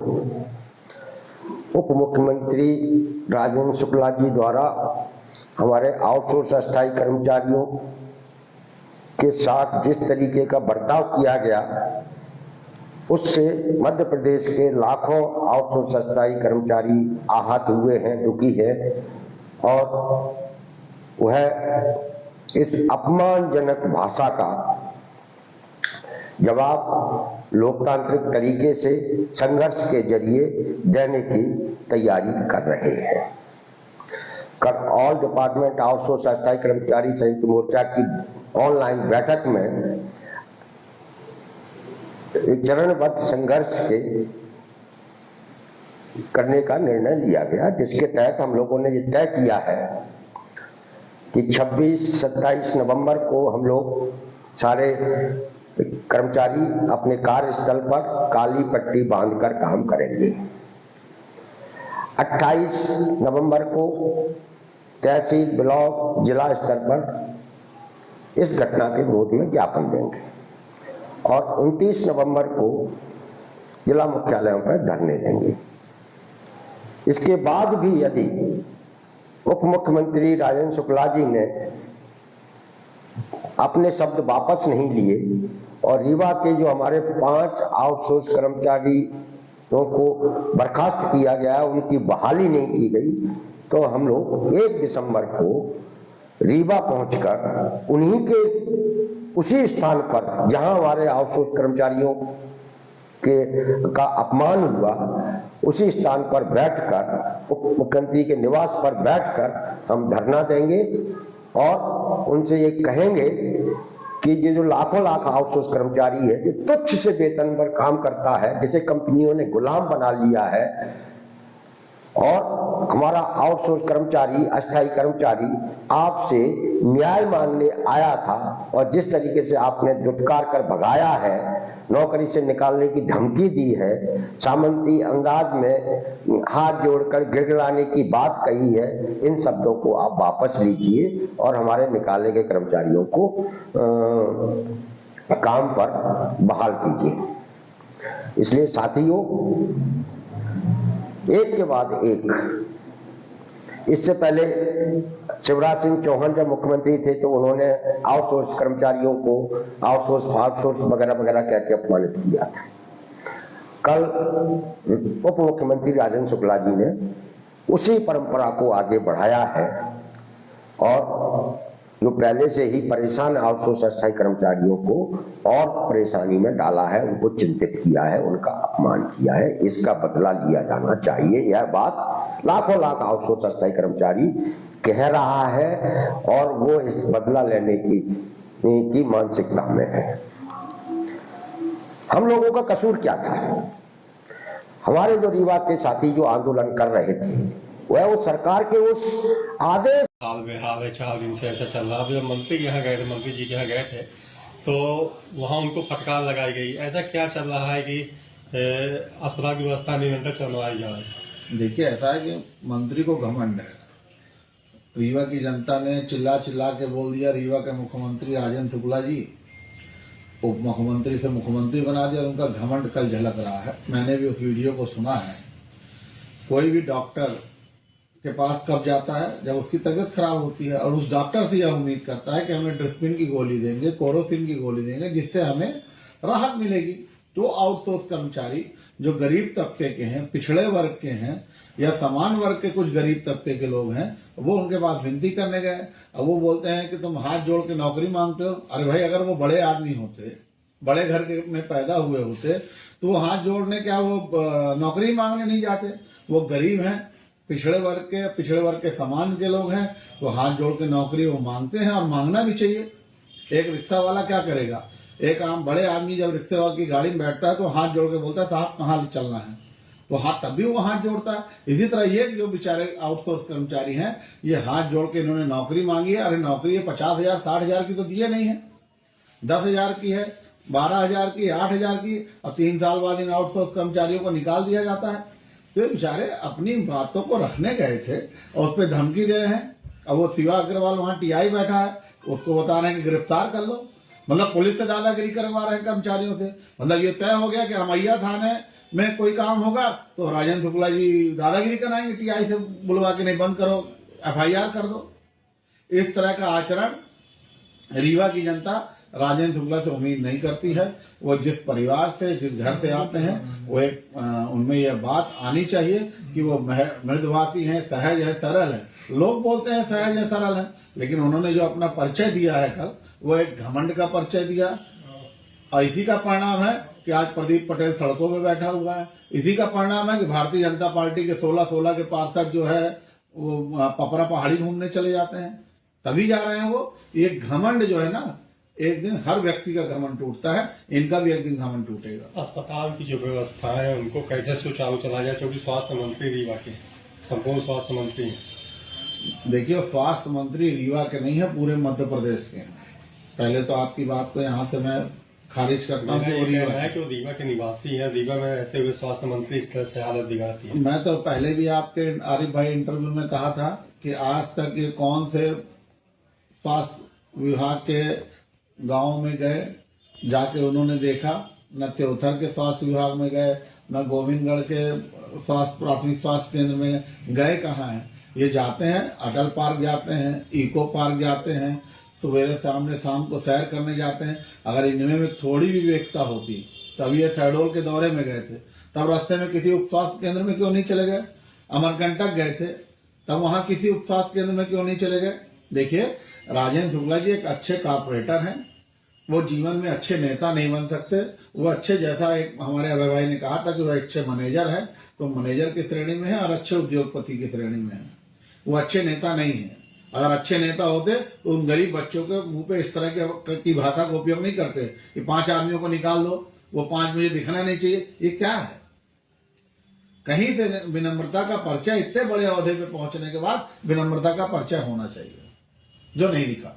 उप मुख्यमंत्री राजेंद्र शुक्ला जी द्वारा हमारे आउटसोर्स अस्थायी कर्मचारियों के साथ जिस तरीके का बर्ताव किया गया, उससे मध्य प्रदेश के लाखों आउटसोर्स अस्थायी कर्मचारी आहत हुए हैं, दुखी है और वह इस अपमानजनक भाषा का जवाब लोकतांत्रिक तरीके से संघर्ष के जरिए देने की तैयारी कर रहे हैं। कल ऑल डिपार्टमेंट आउटसोर्स अस्थायी कर्मचारी संयुक्त मोर्चा की ऑनलाइन बैठक में एक चरणबद्ध संघर्ष के करने का निर्णय लिया गया, जिसके तहत हम लोगों ने ये तय किया है कि 26-27 नवंबर को हम लोग सारे कर्मचारी अपने कार्यस्थल पर काली पट्टी बांधकर काम करेंगे। 28 नवंबर को तहसील, ब्लॉक, जिला स्तर पर इस घटना के विरोध में ज्ञापन देंगे और 29 नवंबर को जिला मुख्यालयों पर धरने देंगे। इसके बाद भी यदि उप मुख्यमंत्री राजेंद्र शुक्ला जी ने अपने शब्द वापस नहीं लिए और रीवा के जो हमारे 5 आउटसोर्स कर्मचारियों को बर्खास्त किया गया, उनकी बहाली नहीं की गई, तो हम लोग 1 दिसंबर को रीवा पहुंचकर उन्हीं के उसी स्थान पर जहां हमारे आउटसोर्स कर्मचारियों का अपमान हुआ, उसी स्थान पर बैठकर उप मुख्यमंत्री के निवास पर बैठकर हम धरना देंगे और उनसे ये कहेंगे कि ये जो लाखों लाख आउटसोर्स कर्मचारी है, जो तुच्छ से वेतन पर काम करता है, जिसे कंपनियों ने गुलाम बना लिया है, और हमारा आउटसोर्स कर्मचारी, अस्थायी कर्मचारी आपसे न्याय मांगने आया था और जिस तरीके से आपने धुतकार कर भगाया है, नौकरी से निकालने की धमकी दी है, सामंती अंदाज में हाथ जोड़कर गिड़गिड़ाने की बात कही है, इन शब्दों को आप वापस लीजिए और हमारे निकाले गए कर्मचारियों को काम पर बहाल कीजिए। इसलिए साथियों, एक के बाद एक, इससे पहले शिवराज सिंह चौहान जब मुख्यमंत्री थे तो उन्होंने आउटसोर्स कर्मचारियों को आउटसोर्स वगैरह वगैरह कह के अपमानित किया था। कल उप मुख्यमंत्री राजेंद्र शुक्ला जी ने उसी परंपरा को आगे बढ़ाया है और जो पहले से ही परेशान आउटसोर्स अस्थायी कर्मचारियों को और परेशानी में डाला है, उनको चिंतित किया है, उनका अपमान किया है, इसका बदला लिया जाना चाहिए। यह बात लाखों लाख आउटसोर्स अस्थायी कर्मचारी कह रहा है और वो इस बदला लेने की मानसिकता में है। हम लोगों का कसूर क्या था? हमारे जो रीवा के साथी जो आंदोलन कर रहे थे, वह उस सरकार के उस आदेश हाल बेहाल है, 4 दिन से ऐसा चल रहा है। जब मंत्री के यहाँ गए थे, मंत्री जी के यहाँ गए थे, तो वहाँ उनको फटकार लगाई गई। ऐसा क्या चल रहा है कि अस्पताल की व्यवस्था निरंतर चलवाई जा रही है? देखिए, ऐसा है कि मंत्री को घमंड है। रीवा की जनता ने चिल्ला चिल्ला के बोल दिया रीवा के मुख्यमंत्री राजेंद्र शुक्ला जी उप मुख्यमंत्री से मुख्यमंत्री बना दिया। उनका घमंड कल झलक रहा है। मैंने भी उस वीडियो को सुना है। कोई भी डॉक्टर के पास कब जाता है? जब उसकी तबीयत खराब होती है और उस डॉक्टर से यह उम्मीद करता है कि हमें ड्रिस्पिन की गोली देंगे, कोरोसिन की गोली देंगे, जिससे हमें राहत मिलेगी। तो आउटसोर्स कर्मचारी जो गरीब तबके के हैं, पिछड़े वर्ग के हैं या समान वर्ग के कुछ गरीब तबके के लोग हैं, वो उनके पास विनती करने गए। अब वो बोलते हैं कि तुम हाथ जोड़ के नौकरी मांगते हो। अरे भाई, अगर वो बड़े आदमी होते, बड़े घर के में पैदा हुए होते, तो वो हाथ जोड़ने क्या वो नौकरी मांगने नहीं जाते? वो गरीब हैं, पिछड़े वर्ग के समान के लोग हैं, तो हाथ जोड़ के नौकरी वो मांगते हैं और मांगना भी चाहिए। एक रिक्शा वाला क्या करेगा? एक आम बड़े आदमी जब रिक्शे वाले की गाड़ी में बैठता है तो हाथ जोड़ के बोलता है साहब कहाँ चलना है, तो हाथ तब भी वो हाथ जोड़ता है। इसी तरह ये जो बेचारे आउटसोर्स कर्मचारी हैं, ये हाथ जोड़ के इन्होंने नौकरी मांगी है। अरे नौकरी 50,000 60,000 की तो दिए नहीं है, 10,000 की है, 12,000 की, 8,000 की, और 3 साल बाद इन आउटसोर्स कर्मचारियों को निकाल दिया जाता है। तो ये बेचारे अपनी बातों को रखने गए थे और उस पर धमकी दे रहे हैं। अब वो शिवा अग्रवाल वहां टीआई बैठा है, उसको बता रहे हैं कि गिरफ्तार कर लो। मतलब पुलिस से दादागिरी करवा रहे हैं कर्मचारियों से। मतलब ये तय हो गया कि हमैया थाने में कोई काम होगा तो राजेंद्र शुक्ला जी दादागिरी कराएंगे, टीआई से बुलवा के नहीं बंद करो, एफआईआर कर दो। इस तरह का आचरण रीवा की जनता राजेंद्र शुक्ला से उम्मीद नहीं करती है। वो जिस परिवार से, जिस घर से आते हैं, वो एक उनमें यह बात आनी चाहिए कि वो मृदभाषी हैं, सहज है, सरल है। लोग बोलते हैं सहज है, सरल है, लेकिन उन्होंने जो अपना परिचय दिया है कल, वो एक घमंड का परिचय दिया। और इसी का परिणाम है कि आज प्रदीप पटेल सड़कों पे बैठा हुआ है। इसी का परिणाम है कि भारतीय जनता पार्टी के 16 के पार्षद जो है वो पपरा पहाड़ी घूमने चले जाते हैं, तभी जा रहे हैं वो। ये घमंड जो है ना, एक दिन हर व्यक्ति का घमंड टूटता है, इनका भी एक दिन घमंड टूटेगा। अस्पताल की जो व्यवस्था है उनको कैसे सुचारू चला जाए, क्योंकि स्वास्थ्य मंत्री रीवा के संपूर्ण स्वास्थ्य मंत्री हैं। देखिए, स्वास्थ्य मंत्री रीवा के नहीं है, पूरे मध्य प्रदेश के हैं। पहले तो आपकी बात को यहाँ से मैं खारिज करता हूँ कि वो रीवा के निवासी है, रीवा में रहते हुए स्वास्थ्य मंत्री इस तरह से हालत बिगाड़ती है। मैं तो पहले भी आपके आरिफ भाई इंटरव्यू में कहा था कि आज तक ये कौन से स्वास्थ्य विभाग के गांव में गए, जाके उन्होंने देखा, न त्योथर के स्वास्थ्य विभाग में गए, न गोविंदगढ़ के स्वास्थ्य प्राथमिक स्वास्थ्य केंद्र में गए। कहाँ हैं ये? जाते हैं अटल पार्क जाते हैं, इको पार्क जाते हैं, सवेरे शाम को सैर करने जाते हैं। अगर इनमें में थोड़ी भी विवेकता होती तब ये शहडोल के दौरे में गए थे, तब रास्ते में किसी उप स्वास्थ्य केंद्र में क्यों नहीं चले गए? अमरकंटक गए थे, तब वहां किसी उप स्वास्थ्य केंद्र में क्यों नहीं चले गए? देखिए, राजेंद्र शुक्ला जी एक अच्छे कारपोरेटर हैं, वो जीवन में अच्छे नेता नहीं बन सकते। वो अच्छे, जैसा एक हमारे अभय भाई ने कहा था कि वो अच्छे मैनेजर है, तो मैनेजर की श्रेणी में है और अच्छे उद्योगपति की श्रेणी में है। वो अच्छे नेता नहीं है। अगर अच्छे नेता होते तो उन गरीब बच्चों के मुंह पे इस तरह की भाषा का उपयोग नहीं करते कि 5 आदमियों को निकाल दो, वो 5 मुझे दिखना नहीं चाहिए। ये क्या है? कहीं से विनम्रता का परिचय, इतने बड़े ओहदे पे पहुंचने के बाद विनम्रता का परिचय होना चाहिए, जो नहीं दिखा।